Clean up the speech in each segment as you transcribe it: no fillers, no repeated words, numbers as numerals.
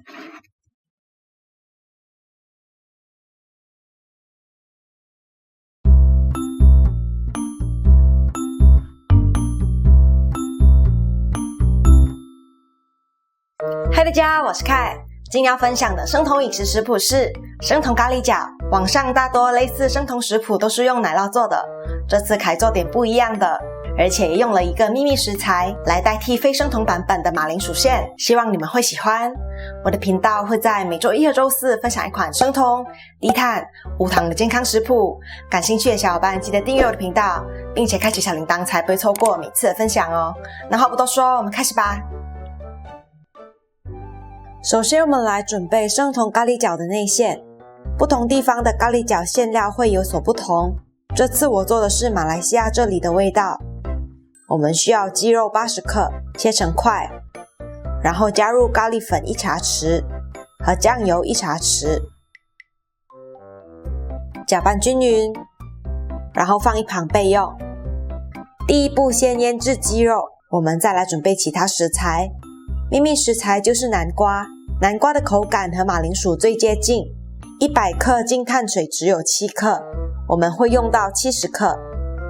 嗨，大家，我是凯。今天要分享的生酮饮食食谱是生酮咖喱饺。网上大多类似生酮食谱都是用奶酪做的，这次凯做点不一样的，而且也用了一个秘密食材来代替非生酮版本的马铃薯馅，希望你们会喜欢。我的频道会在每周一和周四分享一款生酮、低碳、无糖的健康食谱，感兴趣的小伙伴记得订阅我的频道，并且开启小铃铛才不会错过每次的分享哦。那话不多说，我们开始吧。首先我们来准备生酮咖喱饺的内馅，不同地方的咖喱饺馅料会有所不同，这次我做的是马来西亚这里的味道。我们需要鸡肉80克，切成块，然后加入咖喱粉1茶匙和酱油1茶匙，搅拌均匀，然后放一旁备用。第一步先腌制鸡肉，我们再来准备其他食材。秘密食材就是南瓜，南瓜的口感和马铃薯最接近，100克净碳水只有7克，我们会用到70克，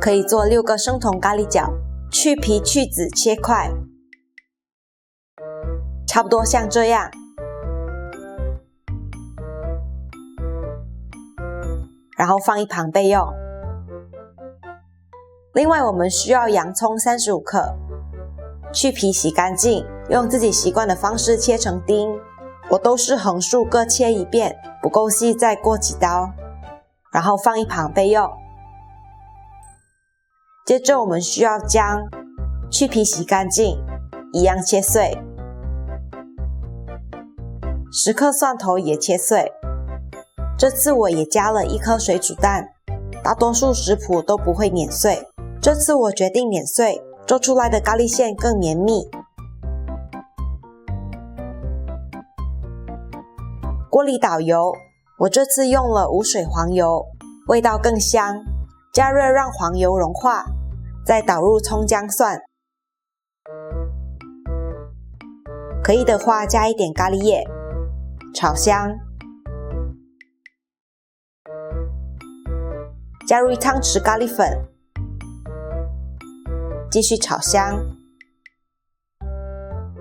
可以做6个生酮咖喱饺。去皮去籽切块，差不多像这样。然后放一旁备用。另外我们需要洋葱35克，去皮洗干净，用自己习惯的方式切成丁，我都是横竖各切一遍，不够细再过几刀，然后放一旁备用。接着我们需要姜，去皮洗干净，一样切碎。10克蒜头也切碎，这次我也加了1颗水煮蛋，大多数食谱都不会碾碎，这次我决定碾碎，做出来的咖喱馅更绵密。锅里倒油，我这次用了无水黄油，味道更香。加热让黄油融化，再倒入葱姜蒜，可以的话加一点咖喱叶，炒香。加入1汤匙咖喱粉，继续炒香。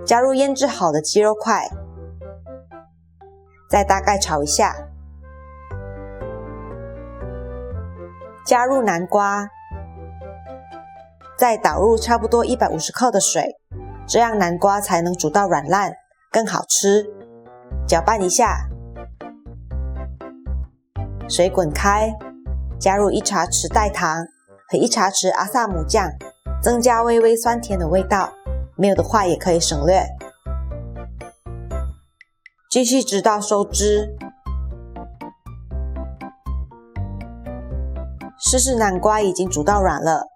加入腌制好的鸡肉块，再大概炒一下。加入南瓜，再倒入差不多150克的水，这样南瓜才能煮到软烂，更好吃。搅拌一下，水滚开，加入1茶匙代糖和1茶匙阿萨姆酱，增加微微酸甜的味道，没有的话也可以省略。继续直到收汁。试试南瓜已经煮到软了，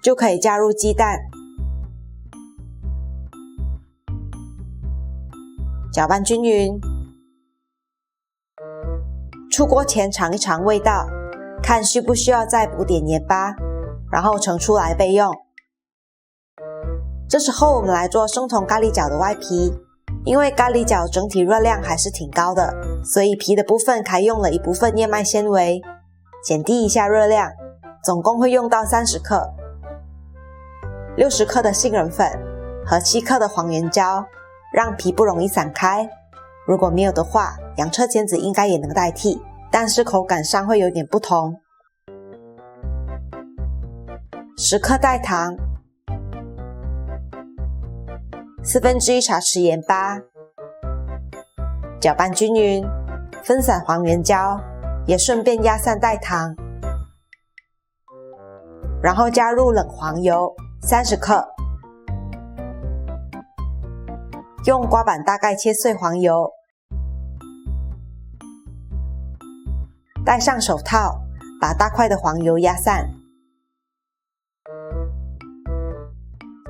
就可以加入鸡蛋，搅拌均匀。出锅前尝一尝味道，看需不需要再补点盐巴，然后盛出来备用。这时候我们来做生酮咖喱饺的外皮，因为咖喱饺整体热量还是挺高的，所以皮的部分还用了一部分燕麦纤维，减低一下热量，总共会用到30克，60克的杏仁粉和7克的黄原胶，让皮不容易散开。如果没有的话，洋车签子应该也能代替，但是口感上会有点不同。10克代糖，1/4茶匙盐巴，搅拌均匀，分散黄原胶，也顺便压散代糖，然后加入冷黄油30克，用刮板大概切碎黄油，戴上手套，把大块的黄油压散，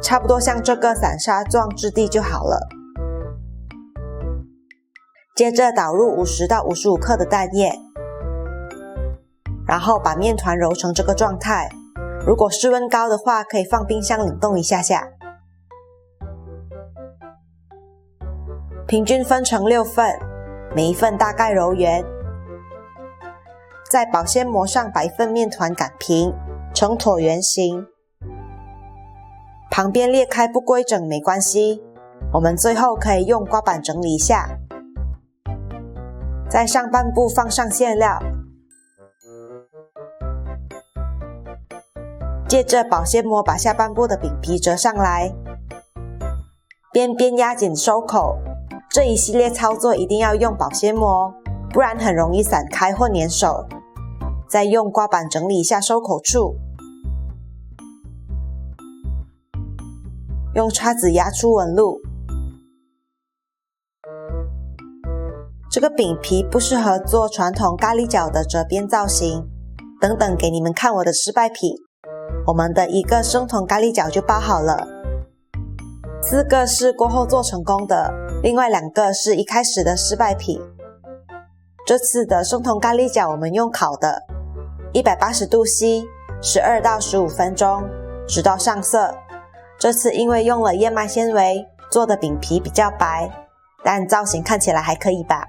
差不多像这个散沙状质地就好了。接着倒入50到55克的蛋液，然后把面团揉成这个状态。如果室温高的话，可以放冰箱冷冻一下下。平均分成6份，每一份大概揉圆。在保鲜膜上把1份面团擀平，呈椭圆形。旁边裂开不规整没关系，我们最后可以用刮板整理一下。在上半部放上馅料，借着保鲜膜把下半部的饼皮折上来，边边压紧收口。这一系列操作一定要用保鲜膜，不然很容易散开或粘手。再用刮板整理一下收口处，用叉子压出纹路。这个饼皮不适合做传统咖喱饺的折边造型，等等给你们看我的失败品。我们的1个生酮咖喱饺就包好了，4个是过后做成功的，另外2个是一开始的失败品。这次的生酮咖喱饺我们用烤的，180度 C 12到15分钟，直到上色。这次因为用了燕麦纤维做的饼皮比较白，但造型看起来还可以吧。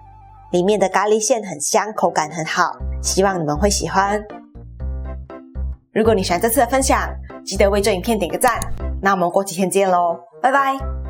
里面的咖喱馅很香，口感很好，希望你们会喜欢。如果你喜欢这次的分享，记得为这影片点个赞。那我们过几天见咯，拜拜。